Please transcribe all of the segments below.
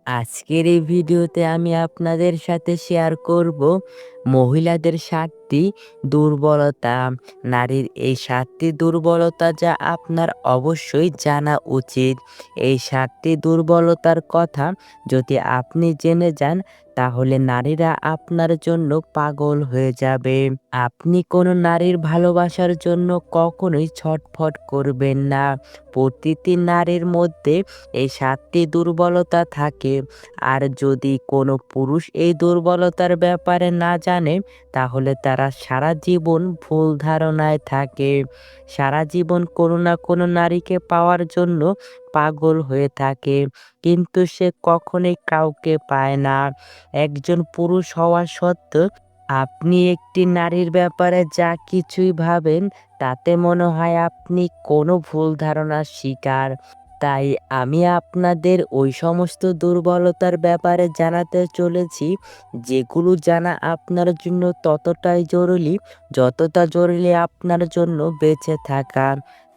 আজকের এই ভিডিওতে আমি আপনাদের সাথে শেয়ার করব মহিলাদের ৭টি দুর্বলতা। নারীর এই ৭টি দুর্বলতা যা আপনার অবশ্যই জানা উচিত। এই ৭টি দুর্বলতার কথা যদি আপনি জেনে যান তাহলে নারীরা আপনার জন্য পাগল হয়ে যাবে। আপনি কোনো নারীর ভালোবাসার জন্য কখনোই ছটফট করবেন না। প্রতিটি নারীর মধ্যে এই ৭টি দুর্বলতা থাকে। আর যদি কোনো পুরুষ এই দুর্বলতার ব্যাপারে না জানে তাহলে তারা সারা জীবন ভুল ধারণায় থাকে। সারা জীবন কোনো না কোনো নারীকে পাওয়ার জন্য পাগল হয়ে থাকে, কিন্তু সে কখনোই কাউকে পায় না। একজন পুরুষ হওয়া সত্ত্বেও আপনি একটি নারীর ব্যাপারে যা কিছুই ভাবেন তাতে মনে হয় আপনি কোনো ভুল ধারণার শিকার। তাই আমি আপনাদের ওই সমস্ত দুর্বলতার ব্যাপারে জানাতে চলেছি যেগুলো জানা আপনার জন্য ততটাই জরুরি যতটা জরুরি আপনার জন্য বেঁচে থাকা।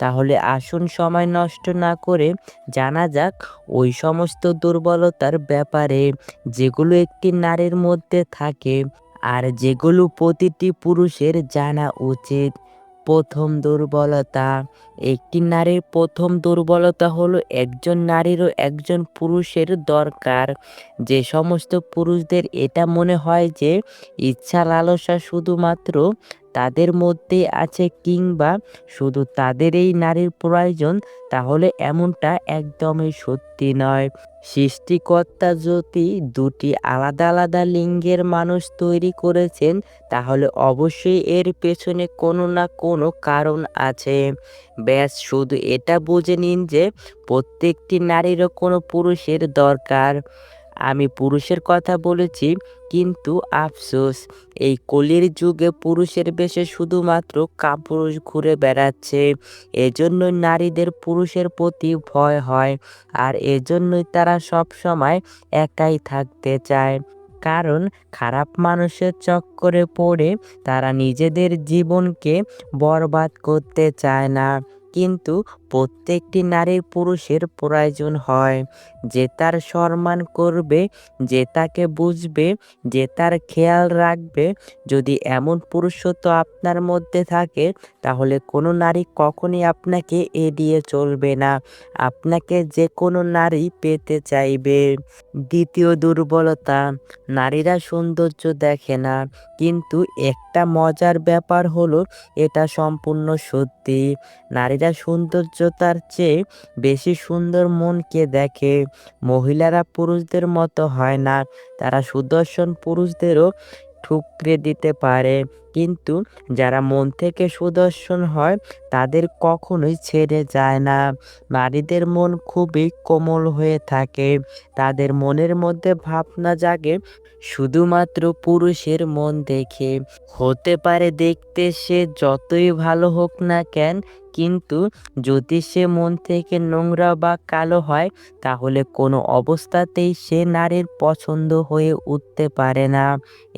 তাহলে আসুন সময় নষ্ট না করে জানা যাক ওই সমস্ত দুর্বলতার ব্যাপারে যেগুলো একটি নারীর মধ্যে থাকে আর যেগুলো প্রতিটি পুরুষের জানা উচিত। প্রথম দুর্বলতা, একটি নারীর প্রথম দুর্বলতা হলো একজন নারীরও একজন পুরুষের দরকার। যে সমস্ত পুরুষদের এটা মনে হয় যে ইচ্ছা লালসা শুধুমাত্র তাদের মধ্যেই আছে কিংবা শুধু তাদের এই নারীর প্রয়োজন, তাহলে এমনটা একদমই সত্যি নয়। সৃষ্টিকর্তা যদি দুটি আলাদা আলাদা লিঙ্গের মানুষ তৈরি করেছেন তাহলে অবশ্যই এর পেছনে কোনো না কোনো কারণ আছে। ব্যাস শুধু এটা বুঝে নিন যে প্রত্যেকটি নারীরও কোনো পুরুষের দরকার। আমি পুরুষের কথা বলেছি, কিন্তু আফসোস এই কলির যুগে পুরুষের বেশে শুধুমাত্র কাপুরুষ ঘুরে বেড়াচ্ছে। এজন্যই নারীদের পুরুষের প্রতি ভয় হয়, আর এজন্যই তারা সব সময় একাই থাকতে চায়। কারণ খারাপ মানুষের চক্করে পড়ে তারা নিজেদের জীবনকে বরবাদ করতে চায় না। কিন্তু প্রত্যেকটি নারীর পুরুষের প্রয়োজন হয়, যে তার সম্মান করবে, যে তাকে বুঝবে, যে তার খেয়াল রাখবে। যদি এমন পুরুষত্ব আপনার মধ্যে থাকে তাহলে কোনো নারী কখনই আপনাকে এড়িয়ে চলবে না, আপনাকে যে কোনো নারী পেতে চাইবে। দ্বিতীয় দুর্বলতা, নারীরা সৌন্দর্য দেখে না, কিন্তু একটা মজার ব্যাপার হলো এটা সম্পূর্ণ সত্যি। নারীরা সৌন্দর্যতার চেয়ে বেশি সুন্দর মনকে দেখে। মহিলারা পুরুষদের মতো হয় না, তারা সুদর্শন পুরুষদেরও ঠুকরে দিতে পারে, কিন্তু যারা মন থেকে সুদর্শন হয় তাদের কখনোই ছেড়ে যায় না। নারীদের মন খুবই কোমল হয়ে থাকে, তাদের মনের মধ্যে ভাবনা জাগে শুধুমাত্র পুরুষের মন দেখে। হতে পারে দেখতে সে যতই ভালো হোক না কেন, কিন্তু যদি সে মন থেকে নোংরা বা কালো হয় তাহলে কোনো অবস্থাতেই সে নারীর পছন্দ হয়ে উঠতে পারে না।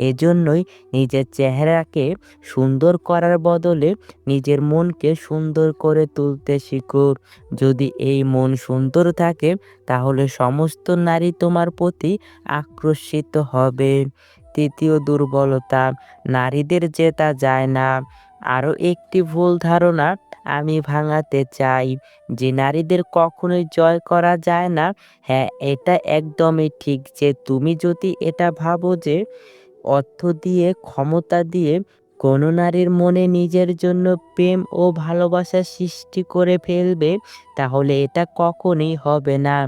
এজন্যই নিজের চেহারাকে সুন্দর করার বদলে নিজের মনকে সুন্দর করে তুলতে শিখুক। যদি এই মন সুন্দর থাকে তাহলে সমস্ত নারী তোমার প্রতি আকর্ষিত হবে। তৃতীয় দুর্বলতা, নারীদের জেতা যায় না। আরও একটি ভুল ধারণা আমি ভাঙাতে চাই, যে নারীদের কখনোই জয় করা যায় না। হ্যাঁ, এটা একদমই ঠিক যে তুমি যদি এটা ভাবো যে অর্থ দিয়ে, ক্ষমতা দিয়ে কোনো নারীর মনে নিজের জন্য প্রেম ও ভালোবাসা সৃষ্টি করে ফেলবে, তাহলে এটা কখনোই হবে না।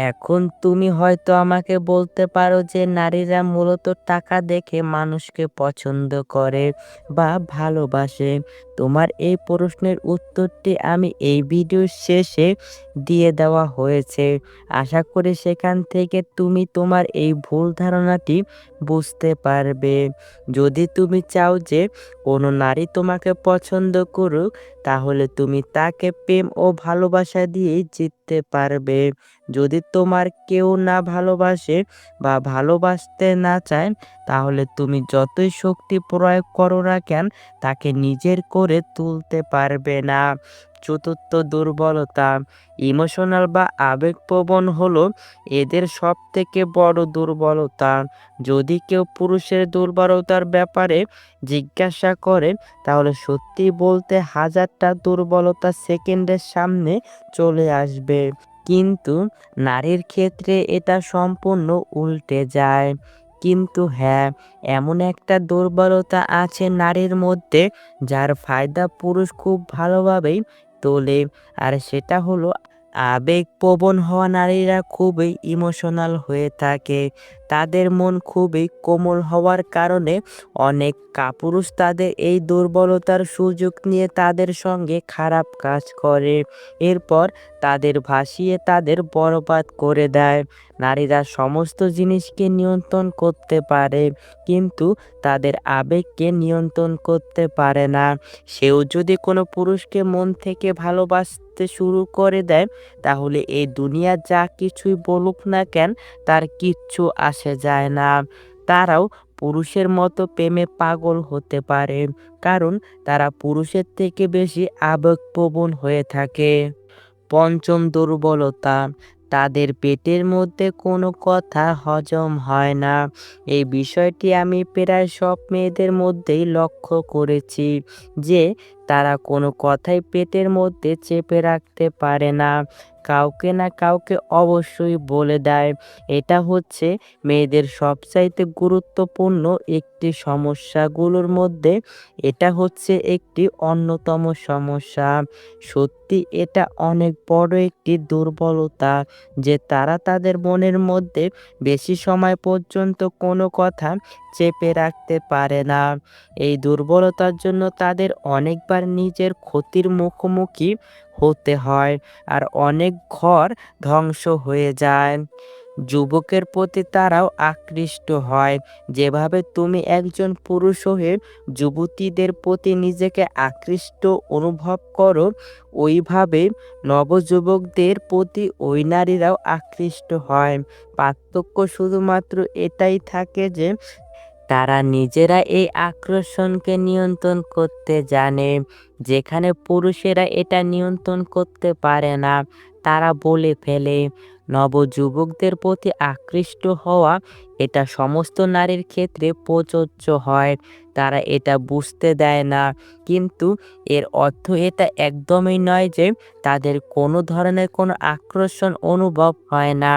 এখন তুমি হয়তো আমাকে বলতে পারো যে নারীরা মূলত টাকা দেখে মানুষকে পছন্দ করে বা ভালোবাসে। তোমার এই প্রশ্নের উত্তরটি আমি এই ভিডিওর শেষে দিয়ে দেওয়া হয়েছে। আশা করি সেখান থেকে তুমি তোমার এই ভুল ধারণাটি বুঝতে পারবে। যদি তুমি চাও যে কোনো নারী তোমাকে পছন্দ করুক, তাহলে তুমি তাকে প্রেম ও ভালোবাসা দিয়েই জিততে পারবে। যদি তোমার কেউ না ভালোবাসে বা ভালোবাসতে না চায় তাহলে তুমি যতই শক্তি প্রয়োগ করো না কেন তাকে নিজের করে তুলতে পারবে না। চতুর্থ দুর্বলতা, ইমোশনাল বা আবেগপ্রবণ হলো এদের সবথেকে বড় দুর্বলতা। যদি কেউ পুরুষের দুর্বলতার ব্যাপারে জিজ্ঞাসা করে তাহলে সত্যি বলতে হাজারটা দুর্বলতা সেকেন্ডের সামনে চলে আসবে। কিন্তু নারীর ক্ষেত্রে এটা সম্পূর্ণ উল্টে যায়। কিন্তু হ্যাঁ, এমন একটা দুর্বলতা আছে নারীর মধ্যে যার ফায়দা পুরুষ খুব ভালোভাবেই তোলে। আর সেটা হলো আবেগপ্রবণ হওয়া নারীরা খুবই ইমোশনাল হয়ে থাকে। তাদের মন খুবই কোমল হওয়ার কারণে অনেক কাপুরুষ তাদের এই দুর্বলতার সুযোগ নিয়ে তাদের সঙ্গে খারাপ কাজ করে। এরপর তাদের ভাসিয়ে তাদের বরবাদ করে দেয়। নারীরা সমস্ত জিনিসকে নিয়ন্ত্রণ করতে পারে কিন্তু তাদের আবেগকে নিয়ন্ত্রণ করতে পারে না। সেও যদি কোনো পুরুষকে মন থেকে ভালোবাসতে শুরু করে দেয় তাহলে এই দুনিয়া যা কিছুই বলুক না কেন তার কিচ্ছু আসে যায় না। তারাও পুরুষের মতো প্রেমে পাগল হতে পারে, কারণ তারা পুরুষের থেকে বেশি আবেগপ্রবণ হয়ে থাকে। পঞ্চম দুর্বলতা, তাদের পেটের মধ্যে কোনো কথা হজম হয় না। এই বিষয়টি আমি প্রায় সব মেয়েদের মধ্যেই লক্ষ্য করেছি যে তারা কোনো কথাই পেটের মধ্যে চেপে রাখতে পারে না। কাউকে না কাউকে অবশ্যই বলে দেয়। এটা হচ্ছে মেয়েদের সবচাইতে গুরুত্বপূর্ণ একটি সমস্যাগুলোর মধ্যে এটা হচ্ছে একটি অন্যতম সমস্যা। সত্যি এটা অনেক বড় একটি দুর্বলতা যে তারা তাদের মনের মধ্যে বেশি সময় পর্যন্ত কোনো কথা চেপে রাখতে পারে না। এই দুর্বলতার জন্য তাদের অনেকবার নিজের ক্ষতির মুখোমুখি হতে হয় আর অনেক ঘর ধ্বংস হয়ে যায়। যুবকের প্রতি তারাও আকৃষ্ট হয়। যেভাবে তুমি একজন পুরুষ হয়ে যুবতীদের প্রতি নিজেকে আকৃষ্ট অনুভব করো, ওইভাবে নবযুবকদের প্রতি ওই নারীরাও আকৃষ্ট হয়। পার্থক্য শুধুমাত্র এটাই থাকে যে তারা নিজেরা এই আকর্ষণকে নিয়ন্ত্রণ করতে জানে। যেখানে পুরুষেরা এটা নিয়ন্ত্রণ করতে পারে না, তারা বলে ফেলে। নবযুবকদের প্রতি আকৃষ্ট হওয়া এটা সমস্ত নারীর ক্ষেত্রে প্রযোজ্য হয়। তারা এটা বুঝতে দেয় না। কিন্তু এর অর্থ এটা একদমই নয় যে তাদের কোনো ধরনের কোনো আকর্ষণ অনুভব হয় না।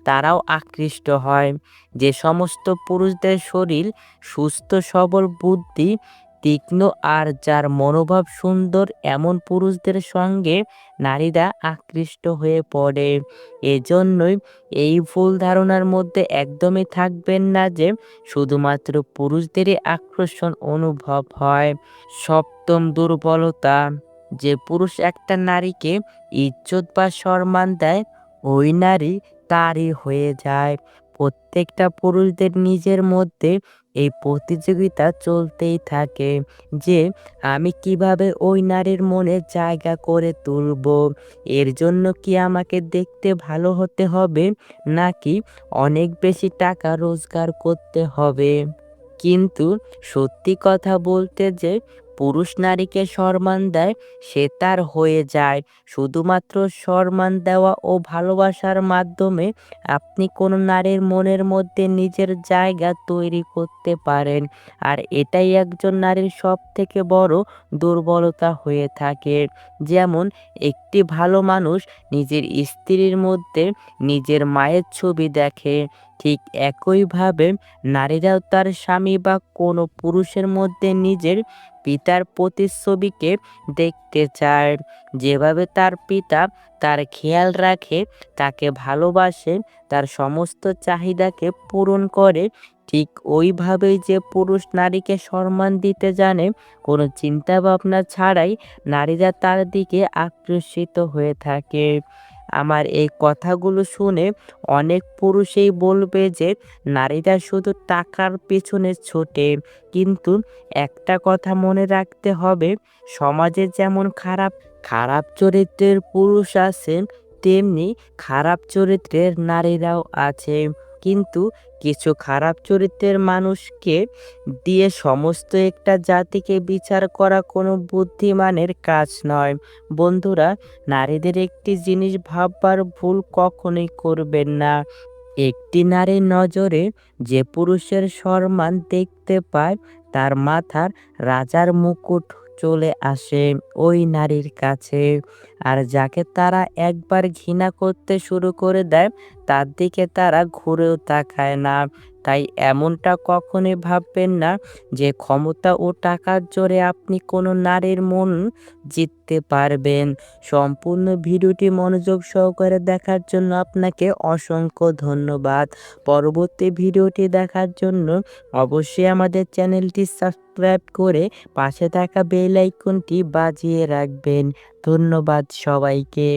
তারাও আকৃষ্ট হয়। যে সমস্ত পুরুষদের শরীর সুস্থ সবল, বুদ্ধি তীক্ষ্ণ আর যার মনোভাব সুন্দর, এমন পুরুষদের সঙ্গে নারীরা আকৃষ্ট হয়ে পড়ে। এজন্যই এই ভুল ধারণার মধ্যে একদমই থাকবেন না যে শুধুমাত্র পুরুষদেরই আকর্ষণ অনুভব হয়। সপ্তম দুর্বলতা, যে পুরুষ একটা নারীকে ইজ্জত বা সম্মান দেয় ওই নারী তারই হয়ে যায়। প্রত্যেকটা পুরুষদের নিজের মধ্যে এই প্রতিযোগিতা চলতেই থাকে যে আমি কিভাবে ওই নারীর মনে জায়গা করে তুলব। এর জন্য কি আমাকে দেখতে ভালো হতে হবে নাকি অনেক বেশি টাকা রোজগার করতে হবে। কিন্তু সত্যি কথা বলতে যে পুরুষ নারীকে সম্মান দেয় সে তার হয়ে যায়। শুধুমাত্র সম্মান দেওয়া ও ভালোবাসার মাধ্যমে আপনি কোনো নারীর মনের মধ্যে নিজের জায়গা তৈরি করতে পারেন। আর এটাই একজন নারীর সবথেকে বড় দুর্বলতা হয়ে থাকে। যেমন একটি ভালো মানুষ নিজের স্ত্রীর মধ্যে নিজের মায়ের ছবি দেখে, ঠিক একইভাবে নারীরাও তার স্বামী বা কোনো পুরুষের মধ্যে নিজের পিতার প্রতিচ্ছবিকে দেখতে চায়। যেভাবে তার পিতা তার খেয়াল রাখে, তাকে ভালোবাসে, তার সমস্ত চাহিদাকে পূরণ করে, ঠিক ওইভাবেই যে পুরুষ নারীকে সম্মান দিতে জানে, কোনো চিন্তা ভাবনা ছাড়াই নারীরা তার দিকে আকর্ষিত হয়ে থাকে। আমার এই কথাগুলো শুনে অনেক পুরুষই বলবে যে নারীরা শুধু টাকার পেছনে ছোটে। কিন্তু একটা কথা মনে রাখতে হবে, সমাজে যেমন খারাপ খারাপ চরিত্রের পুরুষ আছেন তেমনি খারাপ চরিত্রের নারীরাও আছে। কিন্তু কিছু খারাপ চরিত্রের মানুষকে দিয়ে সমস্ত একটা জাতিকে বিচার করা কোনো বুদ্ধিমানের কাজ নয়। বন্ধুরা, নারীদের একটি জিনিস ভাববার ভুল কখনোই করবেন না। একটি নারীর নজরে যে পুরুষের সম্মান দেখতে পায় তার মাথার রাজার মুকুট চলে আসে ওই নারীর কাছে। আর যাকে তারা একবার ঘৃণা করতে শুরু করে দেয় তার দিকে তারা ঘুরেও তাকায় না। তাই এমনটা কখনোই ভাববেন না যে ক্ষমতা ও টাকার জোরে আপনি কোনো নারীর মন জিততে পারবেন। সম্পূর্ণ ভিডিওটি মনোযোগ সহকারে দেখার জন্য আপনাকে অসংখ্য ধন্যবাদ। পরবর্তী ভিডিওটি দেখার জন্য অবশ্যই আমাদের চ্যানেলটি সাবস্ক্রাইব করে পাশে থাকা বেল আইকনটি বাজিয়ে রাখবেন। ধন্যবাদ সবাইকে।